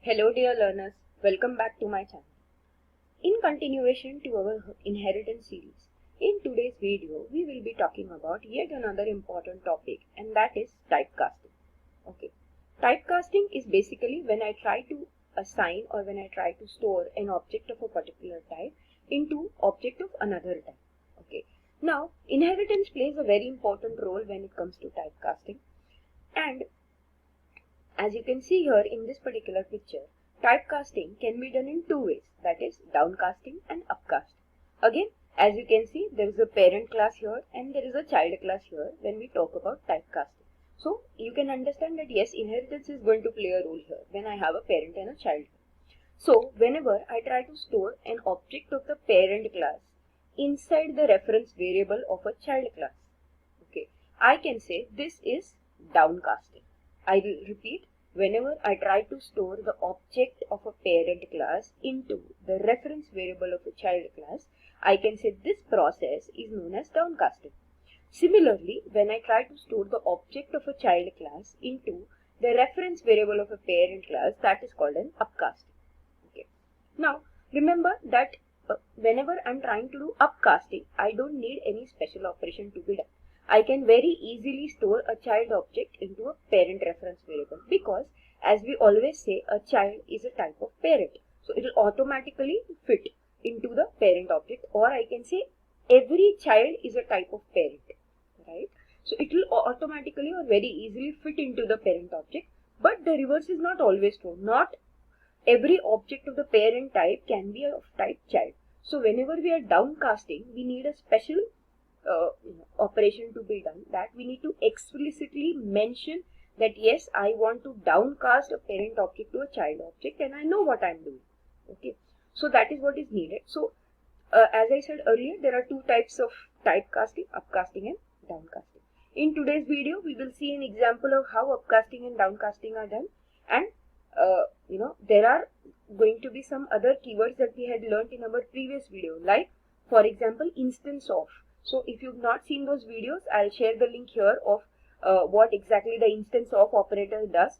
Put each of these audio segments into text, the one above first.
Hello dear learners, welcome back to my channel. In continuation to our inheritance series, in today's video we will be talking about yet another important topic, and that is typecasting. Okay, typecasting is basically when I try to assign or when I try to store an object of a particular type into object of another type. Okay, now inheritance plays a very important role when it comes to typecasting, and as you can see here in this particular picture, typecasting can be done in two ways, that is downcasting and upcast. Again, as you can see, there is a parent class here and there is a child class here when we talk about typecasting. So you can understand that yes, inheritance is going to play a role here when I have a parent and a child. So whenever I try to store an object of the parent class inside the reference variable of a child class, okay, I can say this is downcasting. I will repeat, whenever I try to store the object of a parent class into the reference variable of a child class, I can say this process is known as downcasting. Similarly, when I try to store the object of a child class into the reference variable of a parent class, that is called an upcasting. Okay. Now, remember that whenever I am trying to do upcasting, I don't need any special operation to be done. I can very easily store a child object into a parent reference variable because, as we always say, a child is a type of parent. So it will automatically fit into the parent object, or I can say every child is a type of parent, right? So it will automatically or very easily fit into the parent object, but the reverse is not always true. Not every object of the parent type can be of type child. So whenever we are downcasting, we need a special operation to be done, that we need to explicitly mention that yes, I want to downcast a parent object to a child object and I know what I'm doing. Okay, so that is what is needed. So as I said earlier, there are two types of typecasting, upcasting and downcasting. In today's video, we will see an example of how upcasting and downcasting are done, and there are going to be some other keywords that we had learned in our previous video, like for example instance of. So if you've not seen those videos, I'll share the link here of what exactly the instance of operator does.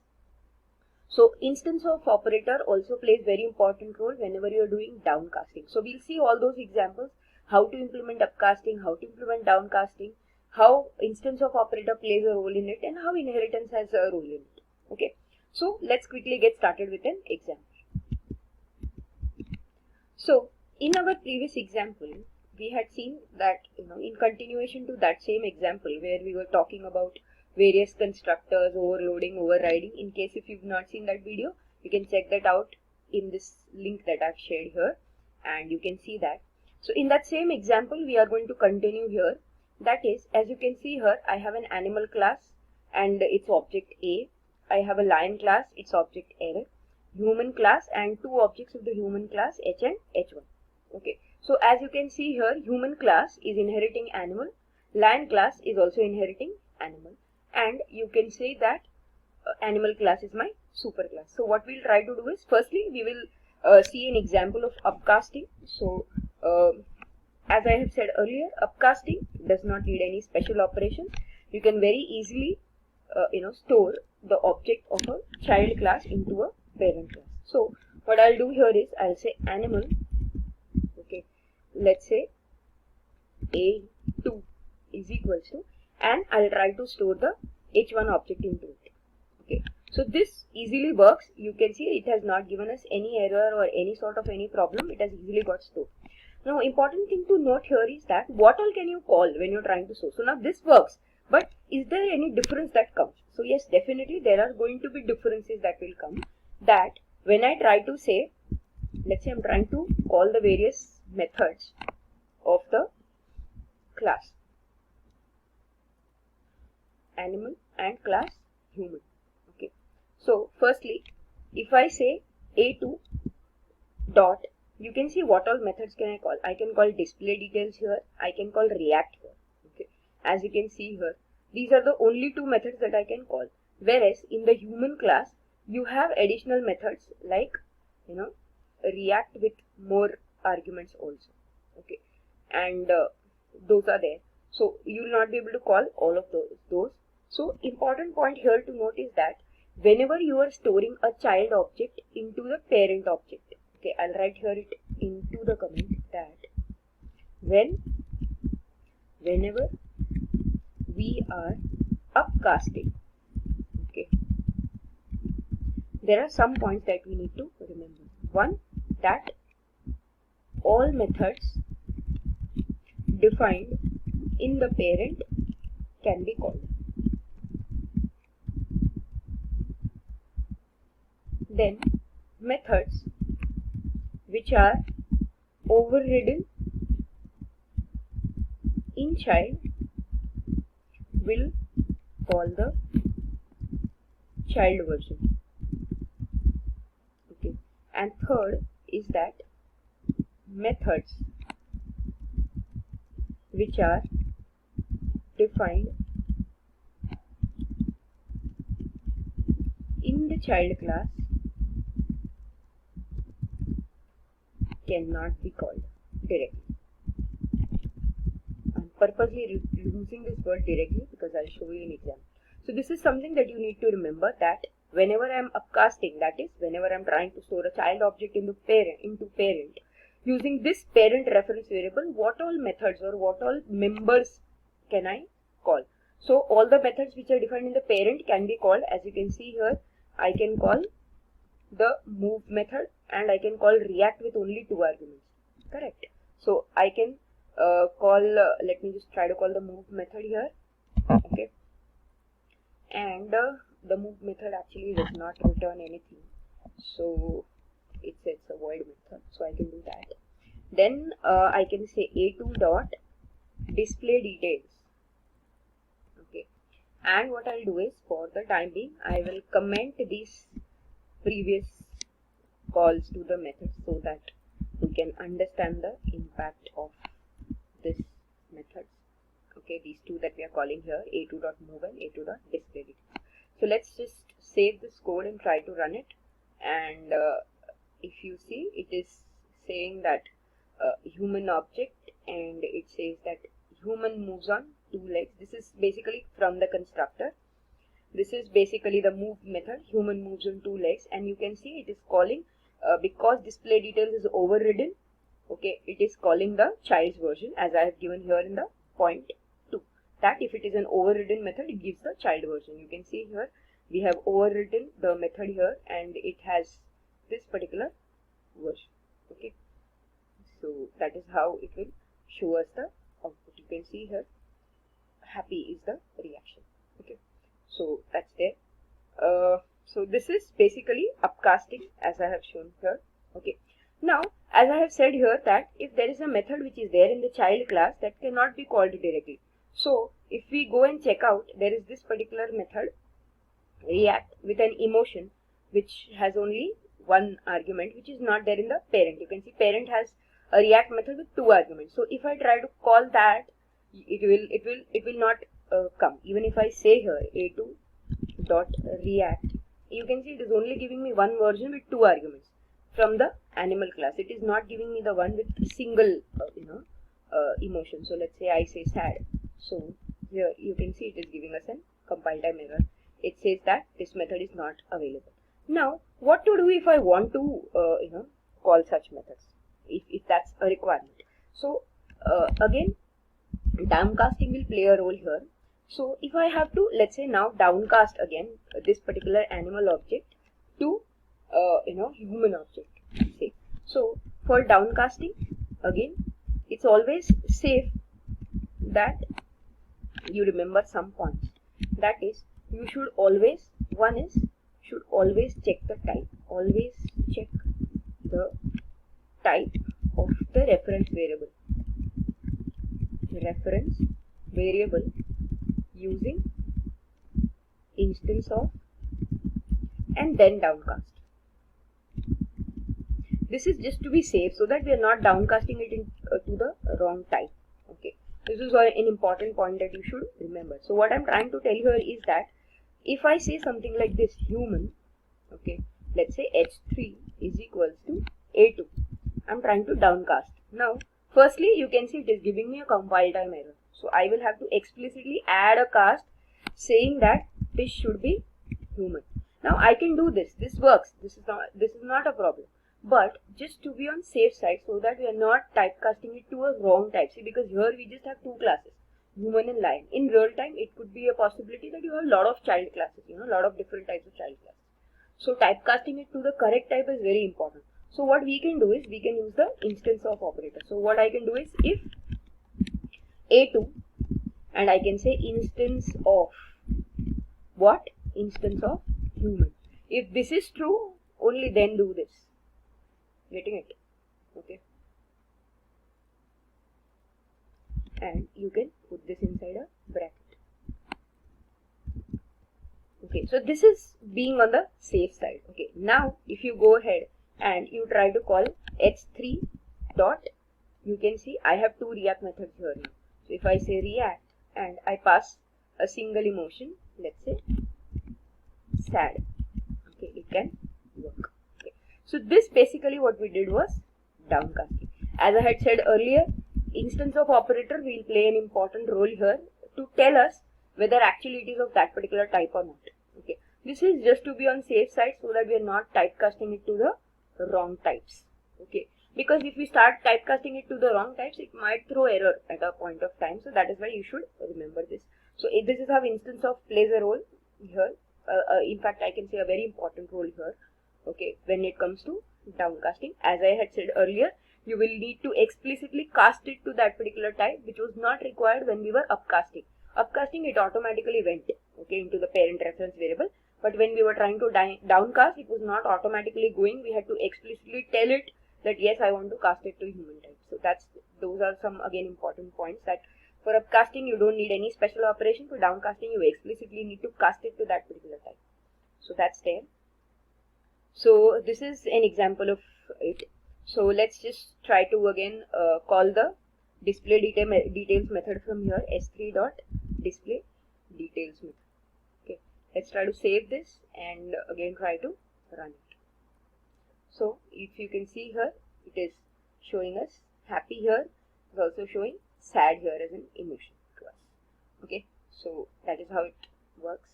So instance of operator also plays very important role whenever you are doing downcasting. So we'll see all those examples, how to implement upcasting, how to implement downcasting, how instance of operator plays a role in it, and how inheritance has a role in it. Okay, so let's quickly get started with an example. So in our previous example, we had seen that, in continuation to that same example where we were talking about various constructors, overloading, overriding. In case if you've not seen that video, you can check that out in this link that I've shared here, and you can see that. So in that same example, we are going to continue here. That is, as you can see here, I have an animal class and its object A. I have a lion class, its object L. Human class and two objects of the human class, H and H1. Okay. So as you can see here, human class is inheriting animal, lion class is also inheriting animal, and you can say that animal class is my superclass. So what we'll try to do is, firstly we will see an example of upcasting. So as I have said earlier, upcasting does not need any special operation. You can very easily store the object of a child class into a parent class. So what I'll do here is, I'll say animal, okay, let's say A2 is equals to, and I'll try to store the H1 object into it. Okay, so this easily works. You can see it has not given us any error or any sort of any problem. It has easily got stored. Now important thing to note here is that what all can you call when you're trying to store. So now this works, but is there any difference that comes? So yes, definitely there are going to be differences that will come, that when I try to say, let's say I'm trying to call the various methods of the class animal and class human. Okay, so firstly if I say A2 dot, you can see what all methods can I call. I can call display details here, I can call react here. Okay, as you can see here, these are the only two methods that I can call, whereas in the human class you have additional methods like react with more arguments also. Okay, and those are there, so you will not be able to call all of those. So important point here to note is that whenever you are storing a child object into the parent object. Okay, I'll write here it into the comment that whenever we are upcasting, okay, there are some points that we need to remember. One, that all methods defined in the parent can be called. Then methods which are overridden in child will call the child version. Okay. And third is that methods which are defined in the child class cannot be called directly. I'm purposely using this word directly because I'll show you an example. So this is something that you need to remember, that whenever I'm upcasting, that is whenever I'm trying to store a child object into parent, using this parent reference variable, what all methods or what all members can I call? So all the methods which are defined in the parent can be called. As you can see here, I can call the move method and I can call react with only 2 arguments. Correct. So I can let me just try to call the move method here. Okay. And the move method actually does not return anything. So it's a void method. So I can do that. Then I can say a2 dot display details. Okay. And what I'll do is, for the time being, I will comment these previous calls to the method so that we can understand the impact of this methods. Okay, these two that we are calling here, a2.move and a2.display. So let's just save this code and try to run it. And if you see, it is saying that human object, and it says that human moves on 2 legs. This is basically from the constructor. This is basically the move method. Human moves on 2 legs, and you can see it is calling because display details is overridden. Okay, it is calling the child's version, as I have given here in the point 2. That if it is an overridden method, it gives the child version. You can see here we have overridden the method here, and it has this particular version. Okay, so that is how it will show us the output. You can see here, happy is the reaction. Okay, so that's there. So this is basically upcasting, as I have shown here. Okay, now as I have said here that if there is a method which is there in the child class, that cannot be called directly. So if we go and check out, there is this particular method react with an emotion which has only 1 argument, which is not there in the parent. You can see parent has a react method with 2 arguments. So if I try to call that, it will not come. Even if I say here a2 dot react, you can see it is only giving me 1 version with 2 arguments from the animal class. It is not giving me the one with single emotion. So let's say I say sad. So here you can see it is giving us a compile time error. It says that this method is not available. Now what to do if I want to call such methods, if that's a requirement? So again, downcasting will play a role here. So if I have to, let's say now, downcast again this particular animal object to human object, say. So for downcasting, again, it's always safe that you remember some points. That is, you should always, one is, should always check the type. Always check the type of the reference variable. Reference variable using instance of and then downcast. This is just to be safe, so that we are not downcasting it to the wrong type. Okay, this is an important point that you should remember. So what I'm trying to tell here is that if I say something like this, human, okay, let's say h3 is equals to a2, I'm trying to downcast. Now firstly, you can see it is giving me a compile time error. So I will have to explicitly add a cast saying that this should be human. Now I can do this. This works. This is not a problem. But just to be on safe side, so that we are not typecasting it to a wrong type. See, because here we just have two classes, human and lion. In real time, it could be a possibility that you have a lot of child classes, a lot of different types of child classes. So typecasting it to the correct type is very important. So what we can do is we can use the instance of operator. So what I can do is if A2, and I can say instance of what? Instance of human. If this is true, only then do this. Getting it? Okay. And you can put this inside a bracket. Okay, so this is being on the safe side. Okay, now if you go ahead and you try to call h3 dot, you can see I have two React methods here now. So if I say React and I pass a single emotion, let's say sad, okay, it can work. Okay. So this basically what we did was downcasting. As I had said earlier, instance of operator will play an important role here to tell us whether actually it is of that particular type or not. Okay, this is just to be on safe side so that we are not typecasting it to the wrong types. Okay, because if we start typecasting it to the wrong types, it might throw error at a point of time. So that is why you should remember this. So this is how instance of plays a role here. In fact, I can say a very important role here. Okay, when it comes to downcasting, as I had said earlier, you will need to explicitly cast it to that particular type, which was not required when we were upcasting. Upcasting, it automatically went into the parent reference variable, but when we were trying to downcast, it was not automatically going. We had to explicitly tell it that yes, I want to cast it to human type. So those are some again important points, that for upcasting you don't need any special operation. For downcasting, you explicitly need to cast it to that particular type. So that's there. So this is an example of it. So let's just try to again call the display details method from here, s3 dot display details method. Okay, let's try to save this and again try to run it. So if you can see here, it is showing us happy here. It's also showing sad here as an emotion to us. Okay, so that is how it works.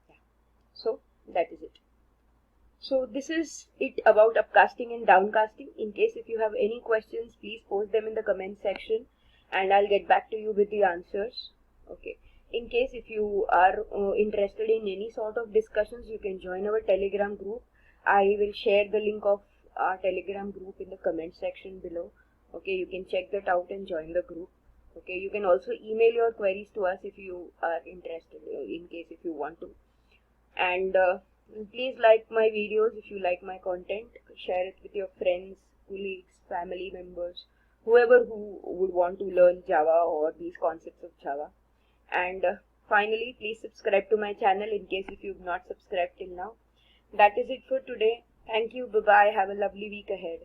Yeah. So that is it. So this is it about upcasting and downcasting. In case if you have any questions, please post them in the comment section and I'll get back to you with the answers. Okay. In case if you are interested in any sort of discussions, you can join our Telegram group. I will share the link of our Telegram group in the comment section below. Okay, you can check that out and join the group. Okay, you can also email your queries to us if you are interested, in case if you want to. And please like my videos if you like my content. Share it with your friends, colleagues, family members, whoever who would want to learn Java or these concepts of Java. And finally, please subscribe to my channel in case if you've not subscribed till now. That is it for today. Thank you. Bye-bye. Have a lovely week ahead.